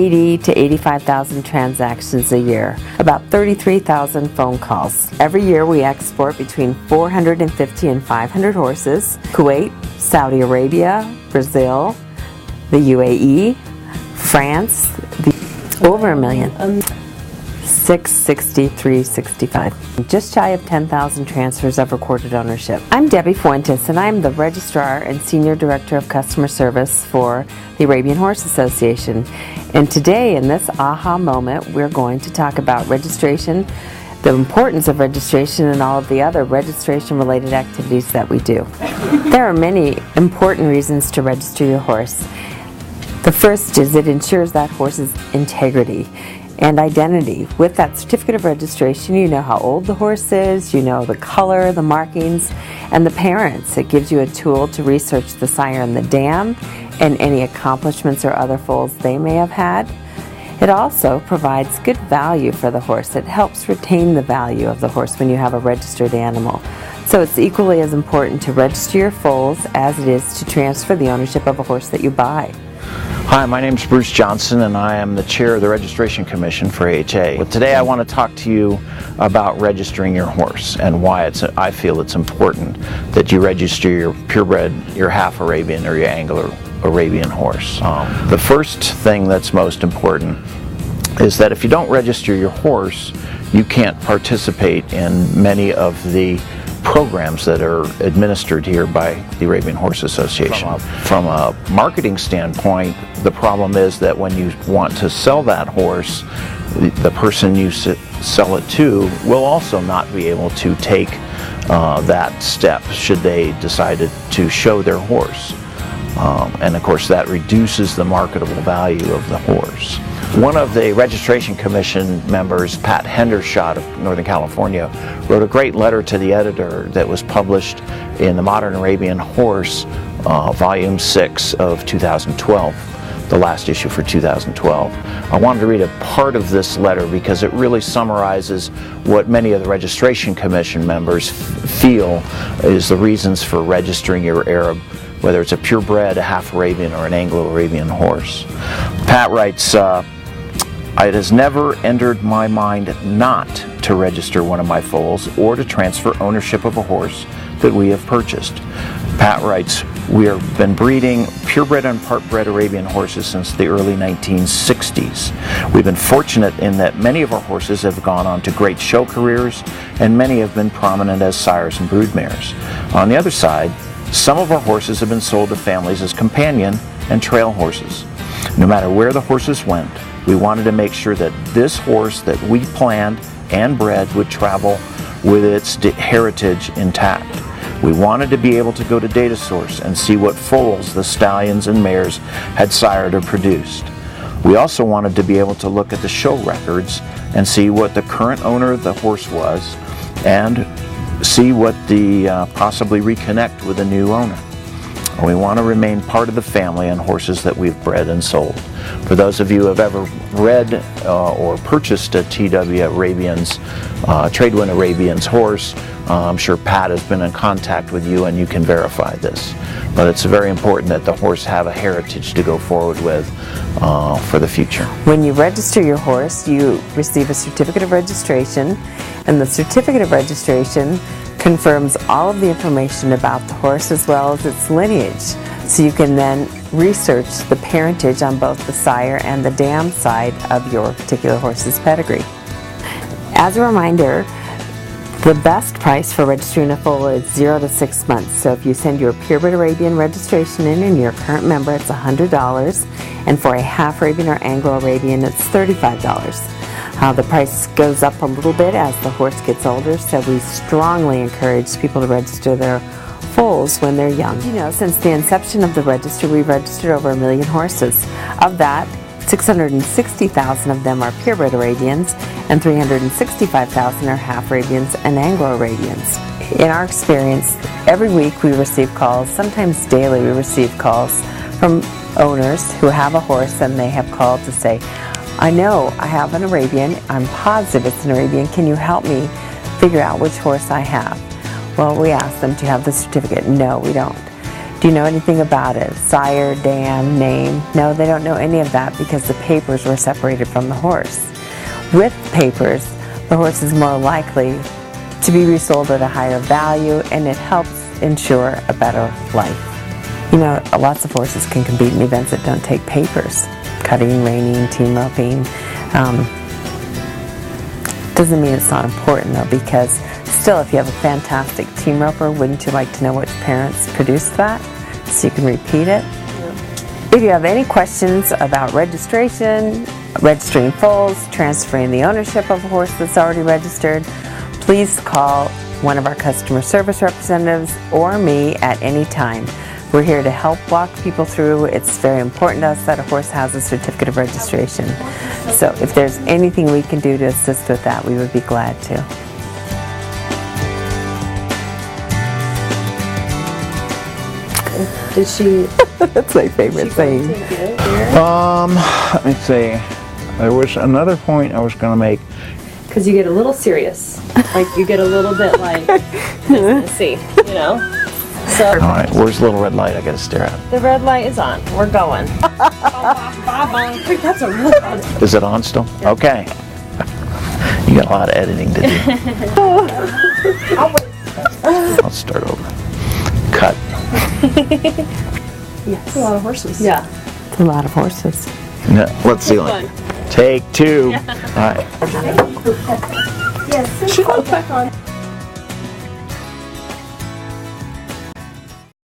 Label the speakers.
Speaker 1: 80 to 85,000 transactions a year, about 33,000 phone calls. Every year we export between 450 and 500 horses. Kuwait, Saudi Arabia, Brazil, the UAE, France, over a million. 66365. Just shy of 10,000 transfers of recorded ownership. I'm Debbie Fuentes, and I'm the Registrar and Senior Director of Customer Service for the Arabian Horse Association. And today, in this aha moment, we're going to talk about registration, the importance of registration, and all of the other registration-related activities that we do. There are many important reasons to register your horse. The first is it ensures that horse's integrity and identity. With that certificate of registration, you know how old the horse is, you know the color, the markings, and the parents. It gives you a tool to research the sire and the dam and any accomplishments or other foals they may have had. It also provides good value for the horse. It helps retain the value of the horse when you have a registered animal. So it's equally as important to register your foals as it is to transfer the ownership of a horse that you buy.
Speaker 2: Hi, my name is Bruce Johnson, and I am the chair of the Registration Commission for AHA. Well, today I want to talk to you about registering your horse and why I feel it's important that you register your purebred, your Half-Arabian, or your Anglo-Arabian horse. The first thing that's most important is that if you don't register your horse, you can't participate in many of the programs that are administered here by the Arabian Horse Association. From a marketing standpoint, the problem is that when you want to sell that horse, the person you sell it to will also not be able to take that step should they decide to show their horse. And of course that reduces the marketable value of the horse. One of the Registration Commission members, Pat Hendershot of Northern California, wrote a great letter to the editor that was published in the Modern Arabian Horse, Volume 6 of 2012, the last issue for 2012. I wanted to read a part of this letter because it really summarizes what many of the Registration Commission members feel is the reasons for registering your Arab, whether it's a purebred, a Half-Arabian, or an Anglo-Arabian horse. Pat writes, it has never entered my mind not to register one of my foals or to transfer ownership of a horse that we have purchased. Pat writes, we have been breeding purebred and part-bred Arabian horses since the early 1960s. We've been fortunate in that many of our horses have gone on to great show careers, and many have been prominent as sires and broodmares. On the other side, some of our horses have been sold to families as companion and trail horses. No matter where the horses went, we wanted to make sure that this horse that we planned and bred would travel with its heritage intact. We wanted to be able to go to data source and see what foals the stallions and mares had sired or produced. We also wanted to be able to look at the show records and see what the current owner of the horse was and see what the possibly reconnect with a new owner. We want to remain part of the family on horses that we've bred and sold. For those of you who have ever read or purchased a TW Arabian's, Tradewind Arabian's horse, I'm sure Pat has been in contact with you and you can verify this. But it's very important that the horse have a heritage to go forward with for the future. When you register your horse, you receive a certificate of registration, and the certificate of registration confirms all of the information about the horse as well as its lineage. So you can then research the parentage on both the sire and the dam side of your particular horse's pedigree. As a reminder, the best price for registering a foal is 0 to 6 months. So if you send your purebred Arabian registration in and you're a current member, it's $100. And for a Half-Arabian or Anglo-Arabian, it's $35. The price goes up a little bit as the horse gets older, so we strongly encourage people to register their foals when they're young. You know, since the inception of the register, we've registered over 1 million horses. Of that, 660,000 of them are purebred Arabians, and 365,000 are Half-Arabians and Anglo-Arabians. In our experience, every week we receive calls, sometimes daily we receive calls from owners who have a horse and they have called to say, I know I have an Arabian, I'm positive it's an Arabian, can you help me figure out which horse I have? Well, we ask them, do you have the certificate? No, we don't.
Speaker 1: Do you know anything about it? Sire, dam, name? No, they don't know any of that because the papers were separated from the horse. With papers, the horse is more likely to be resold at a higher value, and it helps ensure a better life. You know, lots of horses can compete in events that don't take papers. Cutting, reining, team roping. Doesn't mean it's not important though, because still, if you have a fantastic team roper, wouldn't you like to know which parents produced that so you can repeat it? Yeah. If you have any questions about registration, registering foals, transferring the ownership of a horse that's already registered, please call one of our customer service representatives or me at any time. We're here to help walk people through. It's very important to us that a horse has a certificate of registration. So if there's anything we can do to assist with that, we would be glad to.
Speaker 3: Did she?
Speaker 1: That's my favorite thing.
Speaker 2: Let me see. There was another point I was going to make.
Speaker 3: Because you get a little serious. Like you get a little bit like businessy, you know? So,
Speaker 2: all right, where's the little red light I got to stare at?
Speaker 3: The red light is on. We're going. Bye-bye. That's a really good.
Speaker 2: Is it on still? Yeah. Okay. You got a lot of editing to do. I'll start over. Cut.
Speaker 3: Yes. A lot of horses. Yeah.
Speaker 1: It's a lot of horses.
Speaker 2: No, let's see. Take two.
Speaker 3: Yeah.
Speaker 2: All right.
Speaker 3: Yes. She goes back on.